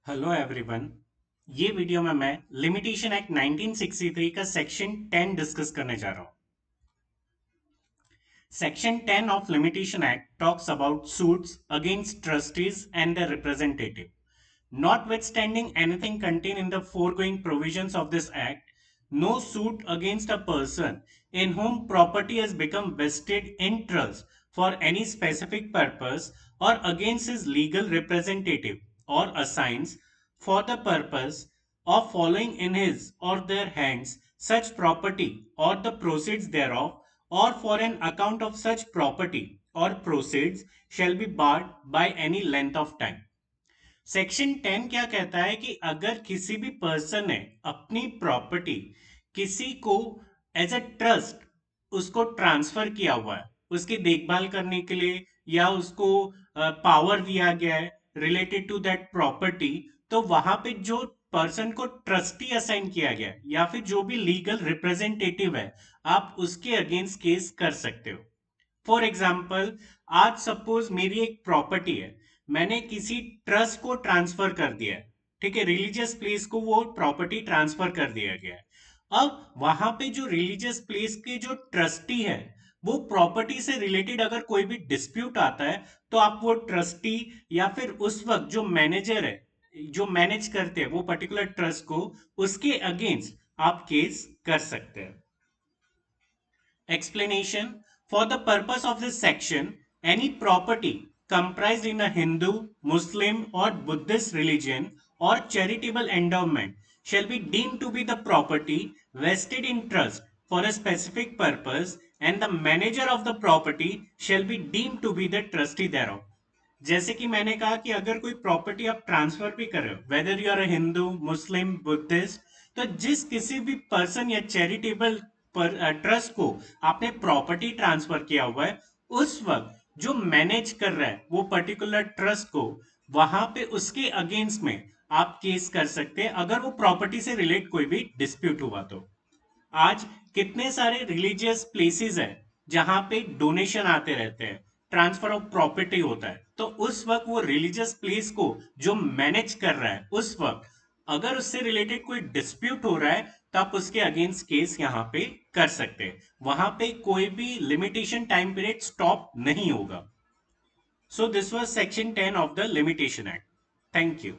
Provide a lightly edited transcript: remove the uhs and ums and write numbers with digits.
Hello everyone. ये video में मैं लिमिटेशन एक्ट 1963 का सेक्शन 10 डिस्कस करने जा रहा हूँ। Section 10 of Limitation Act talks about suits against trustees and their representative. Notwithstanding anything contained in the foregoing provisions of this act, no suit against a person in whom property has become vested in trust for any specific purpose or against his legal representative or assigns for the purpose of following in his or their hands such property or the proceeds thereof or for an account of such property or proceeds shall be barred by any length of time. Section 10 क्या कहता है कि अगर किसी भी person ने अपनी property किसी को एज अ ट्रस्ट उसको ट्रांसफर किया हुआ है उसकी देखभाल करने के लिए या उसको पावर दिया गया है रिलेटेड टू दैट प्रॉपर्टी, तो वहां पे जो पर्सन को ट्रस्टी असाइन किया गया है या फिर जो भी लीगल रिप्रेजेंटेटिव है, आप उसके अगेंस्ट केस कर सकते हो। फॉर एग्जाम्पल, आज सपोज मेरी एक प्रॉपर्टी है, मैंने किसी ट्रस्ट को ट्रांसफर कर दिया है। ठीक है, रिलीजियस प्लेस को वो प्रॉपर्टी ट्रांसफर कर दिया गया है। अब वहां पे जो रिलीजियस प्लेस के जो ट्रस्टी है, वो प्रॉपर्टी से रिलेटेड अगर कोई भी डिस्प्यूट आता है, तो आप वो ट्रस्टी या फिर उस वक्त जो मैनेजर है जो मैनेज करते हैं वो पर्टिकुलर ट्रस्ट को, उसके अगेंस्ट आप केस कर सकते हैं। Explanation: for the purpose of this section, any property comprised in a Hindu, Muslim, or Buddhist religion or charitable endowment shall be deemed to be the property vested in trust for a specific purpose, and the manager of the property shall be deemed to be the trustee thereof. जैसे कि मैंने कहा कि अगर कोई property आप transfer भी कर रहे हो, whether you are a Hindu, Muslim, Buddhist, तो जिस किसी भी पर्सन या चैरिटेबल पर ट्रस्ट को आपने प्रॉपर्टी ट्रांसफर किया हुआ है, उस वक्त जो मैनेज कर रहा है वो पर्टिकुलर ट्रस्ट को, वहां पे उसके अगेंस्ट में आप केस कर सकते हैं अगर वो प्रॉपर्टी से रिलेट कोई भी डिस्प्यूट हुआ तो। आज कितने सारे रिलीजियस प्लेसेस हैं जहां पे डोनेशन आते रहते हैं, ट्रांसफर ऑफ प्रॉपर्टी होता है, तो उस वक्त वो रिलीजियस प्लेस को जो मैनेज कर रहा है, उस वक्त अगर उससे रिलेटेड कोई डिस्प्यूट हो रहा है, तो आप उसके अगेंस्ट केस यहाँ पे कर सकते हैं। वहां पे कोई भी लिमिटेशन टाइम पीरियड स्टॉप नहीं होगा। So this was section 10 of the limitation act. Thank you.